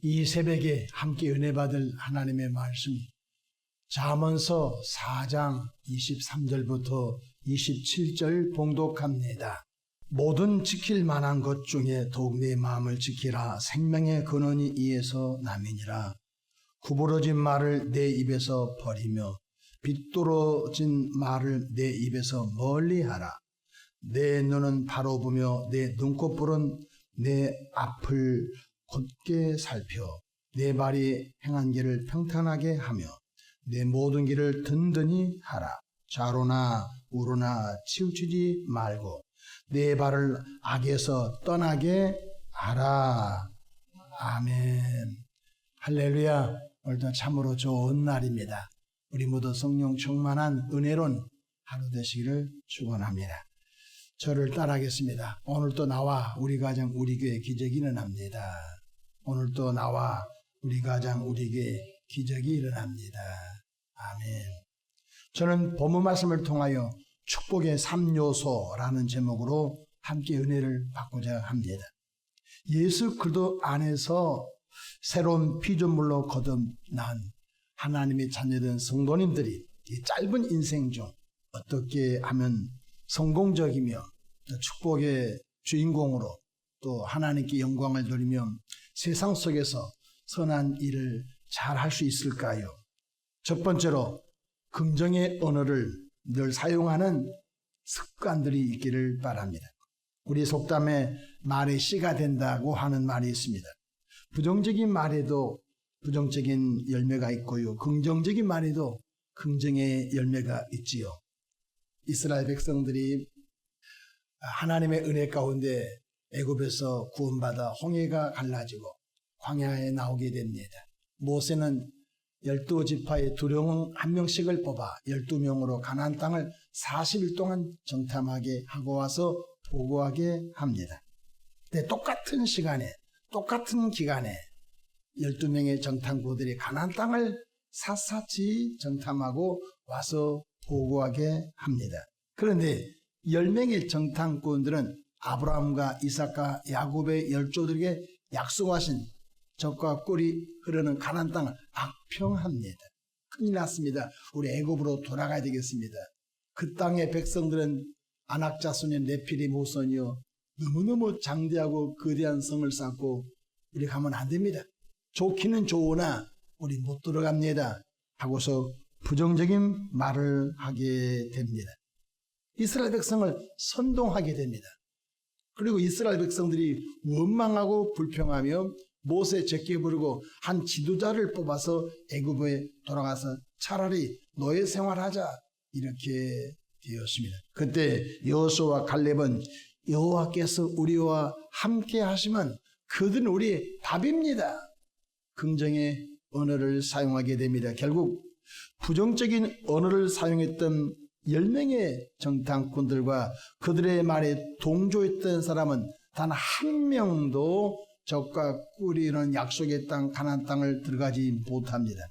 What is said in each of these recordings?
이 새벽에 함께 은혜 받을 하나님의 말씀이 잠언서 4장 23절부터 27절 봉독합니다. 모든 지킬 만한 것 중에 더욱 내 마음을 지키라. 생명의 근원이 이에서 남이니라. 구부러진 말을 내 입에서 버리며 비뚤어진 말을 내 입에서 멀리하라. 내 눈은 바로 보며 내 눈꺼풀은 내 앞을 곧게 살펴 내 발이 행한 길을 평탄하게 하며 내 모든 길을 든든히 하라. 좌로나 우로나 치우치지 말고 내 발을 악에서 떠나게 하라. 아멘. 할렐루야. 오늘도 참으로 좋은 날입니다. 우리 모두 성령 충만한 은혜로운 하루 되시기를 축원합니다. 저를 따라하겠습니다. 오늘도 나와 우리 가정 우리 교회 기적이 일어납니다. 오늘도 나와 우리 가정 우리 교회 기적이 일어납니다. 아멘. 저는 본문 말씀을 통하여 축복의 3요소라는 제목으로 함께 은혜를 받고자 합니다. 예수 그리스도 안에서 새로운 피조물로 거듭난 하나님의 자녀된 성도님들이 이 짧은 인생 중 어떻게 하면 성공적이며 축복의 주인공으로 또 하나님께 영광을 돌리며 세상 속에서 선한 일을 잘 할 수 있을까요? 첫 번째로 긍정의 언어를 늘 사용하는 습관들이 있기를 바랍니다. 우리 속담에 말의 씨가 된다고 하는 말이 있습니다. 부정적인 말에도 부정적인 열매가 있고요. 긍정적인 말에도 긍정의 열매가 있지요. 이스라엘 백성들이 하나님의 은혜 가운데 애굽에서 구원받아 홍해가 갈라지고 광야에 나오게 됩니다. 모세는 12지파의 두령 한 명씩을 뽑아 12명으로 가나안 땅을 40일 동안 정탐하게 하고 와서 보고하게 합니다. 근데 똑같은 시간에 똑같은 기간에 12명의 정탐꾼들이 가나안 땅을 샅샅이 정탐하고 와서 보고하게 합니다. 그런데 10명의 정탐꾼들은 아브라함과 이삭과 야곱의 열조들에게 약속하신 젖과 꿀이 흐르는 가나안 땅을 악평합니다. 큰일 났습니다. 우리 애굽으로 돌아가야 되겠습니다. 그 땅의 백성들은 아낙 자손의 네피림 후손이요 너무너무 장대하고 거대한 성을 쌓고 우리 가면 안 됩니다. 좋기는 좋으나 우리 못 들어갑니다 하고서 부정적인 말을 하게 됩니다. 이스라엘 백성을 선동하게 됩니다. 그리고 이스라엘 백성들이 원망하고 불평하며 모세 제게 부르고 한 지도자를 뽑아서 애굽에 돌아가서 차라리 노예 생활하자 이렇게 되었습니다. 그때 여호수아와 갈렙은 여호와께서 우리와 함께 하시면 그들은 우리의 밥입니다. 긍정의 언어를 사용하게 됩니다. 결국 부정적인 언어를 사용했던 10명의 정탐꾼들과 그들의 말에 동조했던 사람은 단 한 명도 젖과 꿀이 흐르는 약속의 땅 가나안 땅을 들어가지 못합니다.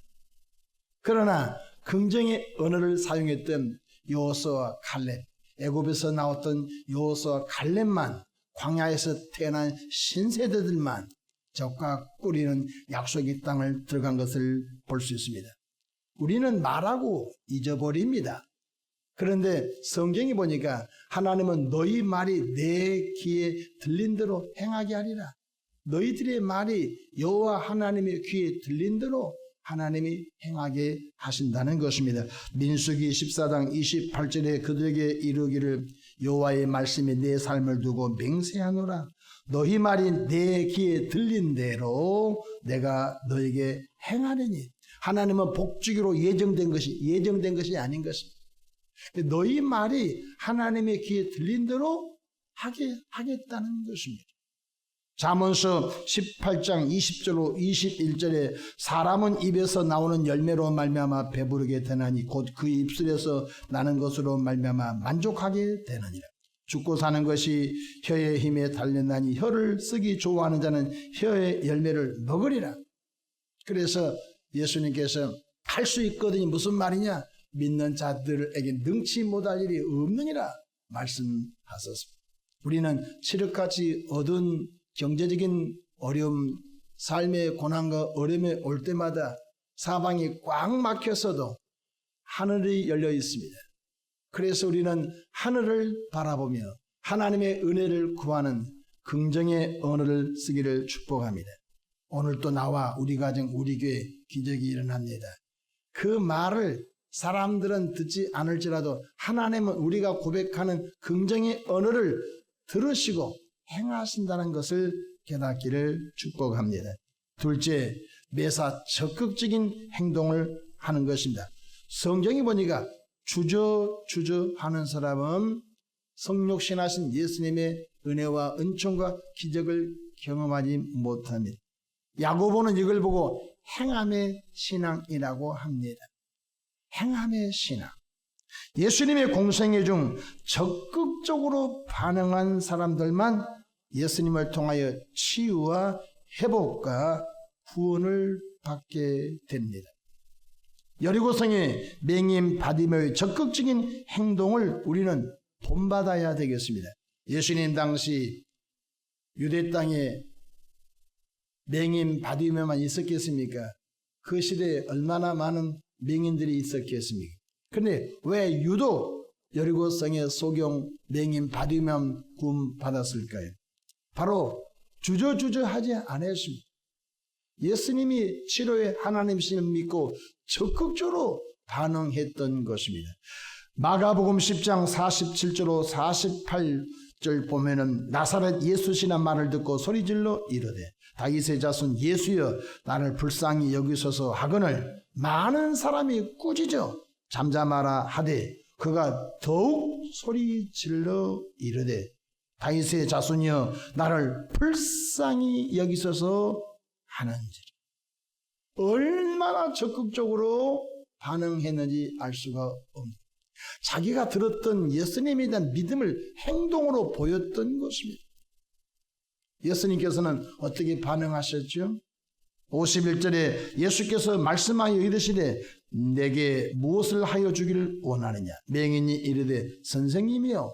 그러나 긍정의 언어를 사용했던 여호수아와 갈렙, 애굽에서 나왔던 여호수아와 갈렙만, 광야에서 태어난 신세대들만 젖과 꿀이 흐르는 약속의 땅을 들어간 것을 볼 수 있습니다. 우리는 말하고 잊어버립니다. 그런데 성경이 보니까 하나님은 너희 말이 내 귀에 들린 대로 행하게 하리라. 너희들의 말이 여호와 하나님의 귀에 들린 대로 하나님이 행하게 하신다는 것입니다. 민수기 14장 28절에 그들에게 이르기를 여호와의 말씀이 내 삶을 두고 맹세하노라. 너희 말이 내 귀에 들린 대로 내가 너에게 행하리니. 하나님은 복주기로 예정된 것이 아닌 것입니다. 너희 말이 하나님의 귀에 들린 대로 하겠다는 것입니다. 잠언서 18장 20절로 21절에 사람은 입에서 나오는 열매로 말미암아 배부르게 되나니 곧 그 입술에서 나는 것으로 말미암아 만족하게 되느니라. 죽고 사는 것이 혀의 힘에 달렸나니 혀를 쓰기 좋아하는 자는 혀의 열매를 먹으리라. 그래서 예수님께서 할 수 있거든요. 무슨 말이냐? 믿는 자들에게 능치 못할 일이 없느니라 말씀하셨습니다. 우리는 칠흑같이 얻은 경제적인 어려움 삶의 고난과 어려움이 올 때마다 사방이 꽉 막혔어도 하늘이 열려 있습니다. 그래서 우리는 하늘을 바라보며 하나님의 은혜를 구하는 긍정의 언어를 쓰기를 축복합니다. 오늘 또 나와 우리 가정, 우리 교회 기적이 일어납니다. 그 말을 사람들은 듣지 않을지라도 하나님은 우리가 고백하는 긍정의 언어를 들으시고 행하신다는 것을 깨닫기를 축복합니다. 둘째, 매사 적극적인 행동을 하는 것입니다. 성경에 보니까 주저하는 사람은 성육신하신 예수님의 은혜와 은총과 기적을 경험하지 못합니다. 야고보는 이걸 보고 행함의 신앙이라고 합니다. 행함의 신앙. 예수님의 공생애 중 적극적으로 반응한 사람들만 예수님을 통하여 치유와 회복과 구원을 받게 됩니다. 여리고성의 맹인 바디메의 적극적인 행동을 우리는 본받아야 되겠습니다. 예수님 당시 유대 땅에 맹인 바디메만 있었겠습니까? 그 시대에 얼마나 많은 맹인들이 있었겠습니까? 그런데 왜 유독 여리고성의 소경 맹인 바디메만 구원 받았을까요? 바로 주저하지 않았습니다. 예수님이 치료의 하나님이심을 믿고 적극적으로 반응했던 것입니다. 마가복음 10장 47절로 48절 보면은 나사렛 예수시나 말을 듣고 소리질러 이르되 다윗의 자손 예수여 나를 불쌍히 여기소서 하거늘 많은 사람이 꾸짖어 잠잠하라 하되 그가 더욱 소리질러 이르되 다윗의 자손이여 나를 불쌍히 여기소서 하는지라. 얼마나 적극적으로 반응했는지 알 수가 없습니다. 자기가 들었던 예수님에 대한 믿음을 행동으로 보였던 것입니다. 예수님께서는 어떻게 반응하셨죠? 51절에 예수께서 말씀하여 이르시되 내게 무엇을 하여 주기를 원하느냐? 맹인이 이르되 선생님이여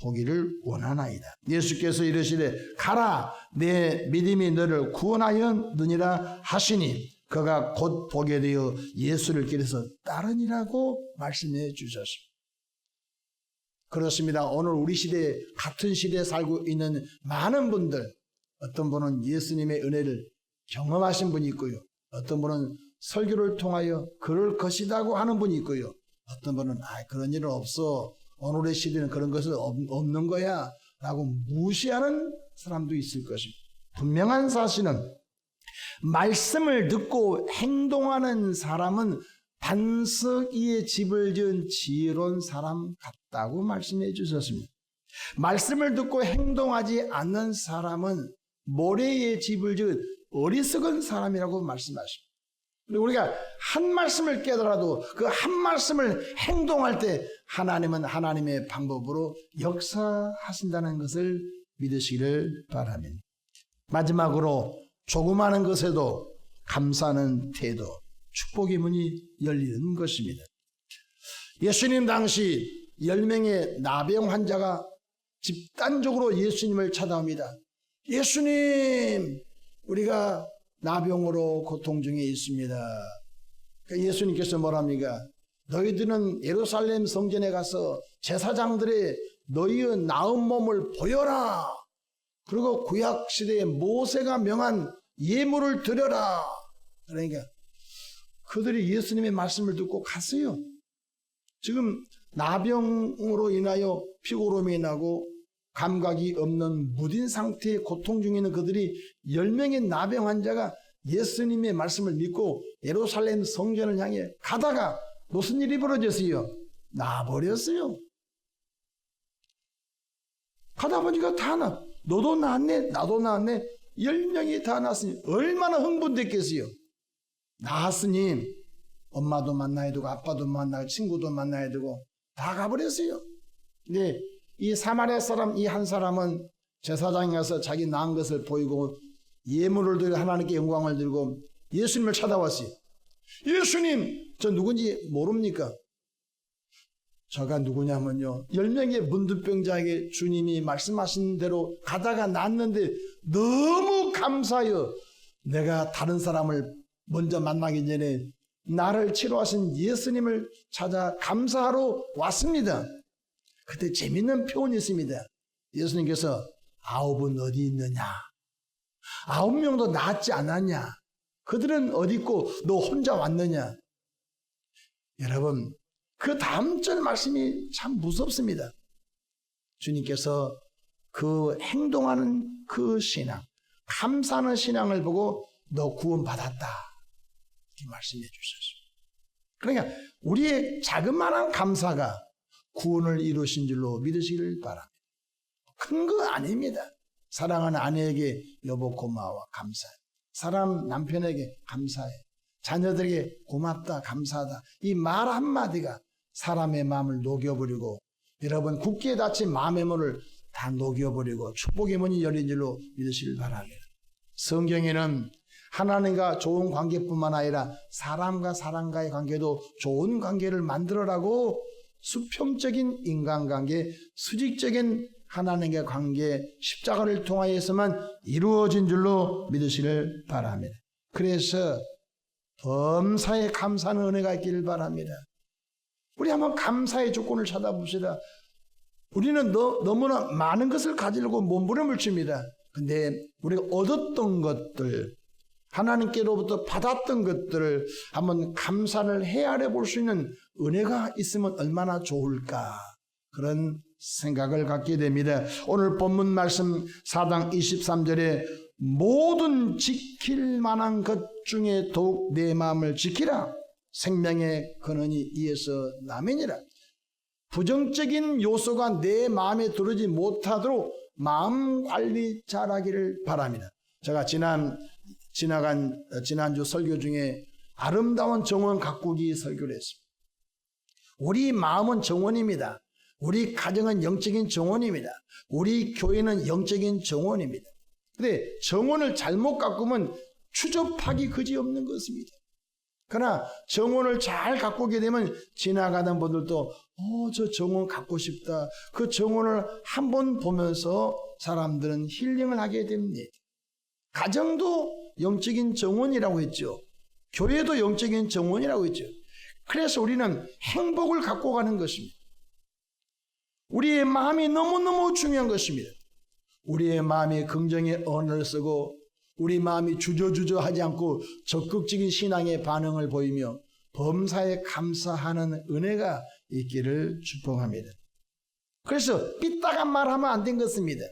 보기를 원하나이다. 예수께서 이르시되 가라 내 믿음이 너를 구원하였느니라 하시니 그가 곧 보게 되어 예수를 길에서 따르니라고 말씀해 주셨습니다. 그렇습니다. 오늘 우리 시대에 같은 시대에 살고 있는 많은 분들, 어떤 분은 예수님의 은혜를 경험하신 분이 있고요. 어떤 분은 설교를 통하여 그럴 것이라고 하는 분이 있고요. 어떤 분은 그런 일은 없어. 오늘의 시대는 그런 것은 없는 거야 라고 무시하는 사람도 있을 것입니다. 분명한 사실은 말씀을 듣고 행동하는 사람은 반석 위에 집을 지은 지혜로운 사람 같다고 말씀해 주셨습니다. 말씀을 듣고 행동하지 않는 사람은 모래 위에 집을 지은 어리석은 사람이라고 말씀하십니다. 우리가 한 말씀을 깨달아도 그 한 말씀을 행동할 때 하나님은 하나님의 방법으로 역사하신다는 것을 믿으시기를 바랍니다. 마지막으로 조그마한 것에도 감사하는 태도, 축복의 문이 열리는 것입니다. 예수님 당시 10명의 나병 환자가 집단적으로 예수님을 찾아옵니다. 예수님, 우리가 나병으로 고통 중에 있습니다. 예수님께서 뭐랍니까? 너희들은 예루살렘 성전에 가서 제사장들의 너희의 나은 몸을 보여라. 그리고 구약시대에 모세가 명한 예물을 드려라. 그러니까 그들이 예수님의 말씀을 듣고 갔어요. 지금 나병으로 인하여 피고름이 나고 감각이 없는 무딘 상태의 고통 중에 있는 그들이 10명의 나병 환자가 예수님의 말씀을 믿고 예루살렘 성전을 향해 가다가 무슨 일이 벌어졌어요? 나버렸어요. 가다 보니까 다 나. 너도 나았네, 나도 나았네. 10명이 다 나았으니 얼마나 흥분됐겠어요. 나았으니 엄마도 만나야 되고 아빠도 만나고 친구도 만나야 되고 다 가버렸어요. 근데 이 사마리아 사람 이 한 사람은 제사장에 가서 자기 낳은 것을 보이고 예물을 들고 하나님께 영광을 들고 예수님을 찾아왔어요. 예수님, 저 누군지 모릅니까? 저가 누구냐면요, 10명의 문둥병자에게 주님이 말씀하신 대로 가다가 났는데 너무 감사해요. 내가 다른 사람을 먼저 만나기 전에 나를 치료하신 예수님을 찾아 감사하러 왔습니다. 그때 재밌는 표현이 있습니다. 예수님께서 9은 어디 있느냐? 9명도 낫지 않았냐? 그들은 어디 있고 너 혼자 왔느냐? 여러분, 그 다음 절 말씀이 참 무섭습니다. 주님께서 그 행동하는 그 신앙, 감사하는 신앙을 보고 너 구원받았다, 이렇게 말씀해 주셨습니다. 그러니까 우리의 자그마한 감사가 구원을 이루신 줄로 믿으시길 바랍니다. 큰 거 아닙니다. 사랑하는 아내에게 여보 고마워, 감사해. 사랑 남편에게 감사해. 자녀들에게 고맙다, 감사하다. 이 말 한마디가 사람의 마음을 녹여버리고, 여러분 굳게 닫힌 마음의 문을 다 녹여버리고 축복의 문이 열린 줄로 믿으시길 바랍니다. 성경에는 하나님과 좋은 관계뿐만 아니라 사람과 사람과의 관계도 좋은 관계를 만들어라고 수평적인 인간관계, 수직적인 하나님과의 관계, 십자가를 통하여서만 이루어진 줄로 믿으시길 바랍니다. 그래서 범사에 감사하는 은혜가 있기를 바랍니다. 우리 한번 감사의 조건을 찾아봅시다. 우리는 너무나 많은 것을 가지려고 몸부림을 칩니다. 근데 우리가 얻었던 것들, 하나님께로부터 받았던 것들을 한번 감사를 헤아려 볼 수 있는 은혜가 있으면 얼마나 좋을까, 그런 생각을 갖게 됩니다. 오늘 본문 말씀 4장 23절에 모든 지킬 만한 것 중에 더욱 내 마음을 지키라, 생명의 근원이 이에서 남이니라. 부정적인 요소가 내 마음에 들어오지 못하도록 마음 관리 잘하기를 바랍니다. 제가 지난주 설교 중에 아름다운 정원 가꾸기 설교를 했습니다. 우리 마음은 정원입니다. 우리 가정은 영적인 정원입니다. 우리 교회는 영적인 정원입니다. 근데 정원을 잘못 가꾸면 추접하기 그지없는 것입니다. 그러나 정원을 잘 가꾸게 되면 지나가는 분들도 저 정원 갖고 싶다. 그 정원을 한번 보면서 사람들은 힐링을 하게 됩니다. 가정도 영적인 정원이라고 했죠. 교회도 영적인 정원이라고 했죠. 그래서 우리는 행복을 갖고 가는 것입니다. 우리의 마음이 너무너무 중요한 것입니다. 우리의 마음이 긍정의 언어를 쓰고 우리 마음이 주저주저하지 않고 적극적인 신앙의 반응을 보이며 범사에 감사하는 은혜가 있기를 축복합니다. 그래서 삐딱한 말하면 안 된 것입니다.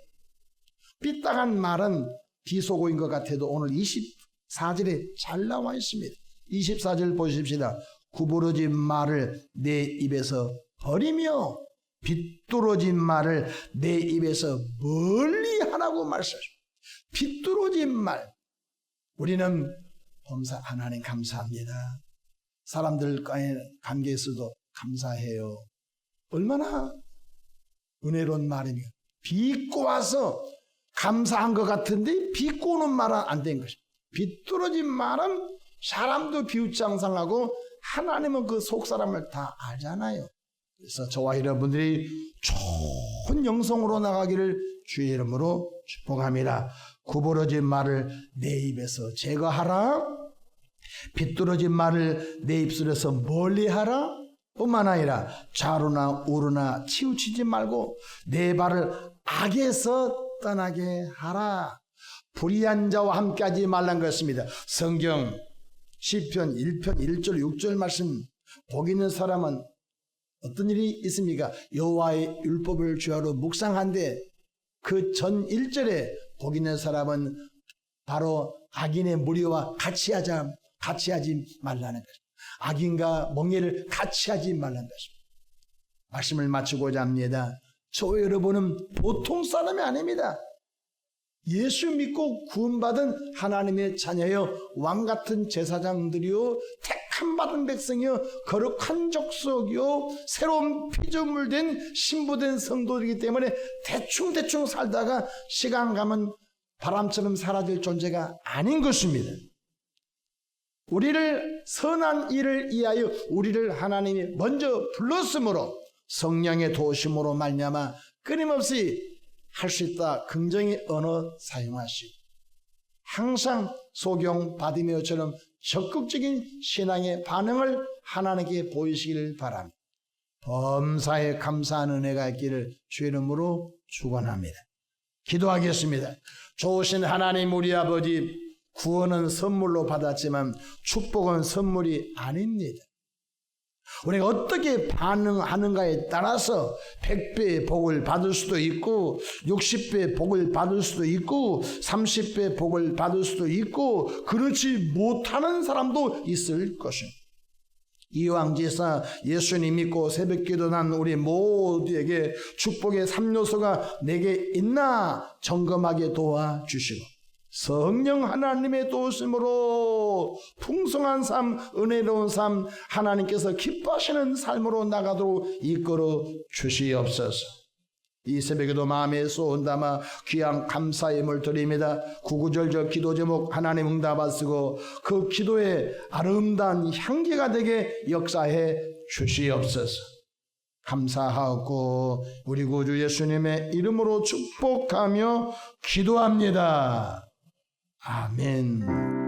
삐딱한 말은 비속어인 것 같아도 오늘 24절에 잘 나와 있습니다. 24절 보십시다. 구부러진 말을 내 입에서 버리며 비뚤어진 말을 내 입에서 멀리 하라고 말씀하십니다. 비뚤어진 말. 우리는 범사 하나님 감사합니다. 사람들과의 관계에서도 감사해요. 얼마나 은혜로운 말입니까? 비꼬 와서 감사한 것 같은데 비꼬는 말은 안 된 것입니다. 비뚤어진 말은 사람도 비웃장상하고 하나님은 그 속사람을 다 알잖아요. 그래서 저와 여러분들이 좋은 영성으로 나가기를 주의 이름으로 축복합니다. 구부러진 말을 내 입에서 제거하라. 비뚤어진 말을 내 입술에서 멀리하라. 뿐만 아니라 좌로나 우로나 치우치지 말고 내 발을 악에서 떠나게 하라. 불의한 자와 함께하지 말란 것입니다. 성경 시편 1편 1절 6절 말씀, 복 있는 사람은 어떤 일이 있습니까? 여호와의 율법을 주야로 묵상한데 그 전 1절에 복 있는 사람은 바로 악인의 무리와 같이 하지 말라는 것입니다. 악인과 멍에를 같이 하지 말라는 것입니다. 말씀을 마치고자 합니다. 저 여러분은 보통 사람이 아닙니다. 예수 믿고 구원받은 하나님의 자녀여, 왕같은 제사장들이요, 택함 받은 백성이요, 거룩한 족속이요, 새로운 피조물 된 신부된 성도이기 때문에 대충 살다가 시간 가면 바람처럼 사라질 존재가 아닌 것입니다. 우리를 선한 일을 위하여 우리를 하나님이 먼저 불렀으므로 성령의 도우심으로 말미암아 끊임없이 할 수 있다. 긍정의 언어 사용하시고 항상 소경 바디메오처럼 적극적인 신앙의 반응을 하나님께 보이시길 바랍니다. 범사에 감사한 은혜가 있기를 주의 이름으로 축원합니다. 기도하겠습니다. 좋으신 하나님 우리 아버지, 구원은 선물로 받았지만 축복은 선물이 아닙니다. 우리가 어떻게 반응하는가에 따라서 100배의 복을 받을 수도 있고 60배의 복을 받을 수도 있고 30배의 복을 받을 수도 있고 그렇지 못하는 사람도 있을 것입니다. 이왕지사 예수님 믿고 새벽기도 난 우리 모두에게 축복의 3요소가 내게 있나 점검하게 도와주시고 성령 하나님의 도우심으로 풍성한 삶, 은혜로운 삶, 하나님께서 기뻐하시는 삶으로 나가도록 이끌어 주시옵소서. 이 새벽에도 마음에 소원 담아 귀한 감사의 힘을 드립니다. 구구절절 기도 제목 하나님 응답하시고 그 기도의 아름다운 향기가 되게 역사해 주시옵소서. 감사하고 우리 구주 예수님의 이름으로 축복하며 기도합니다. 아멘.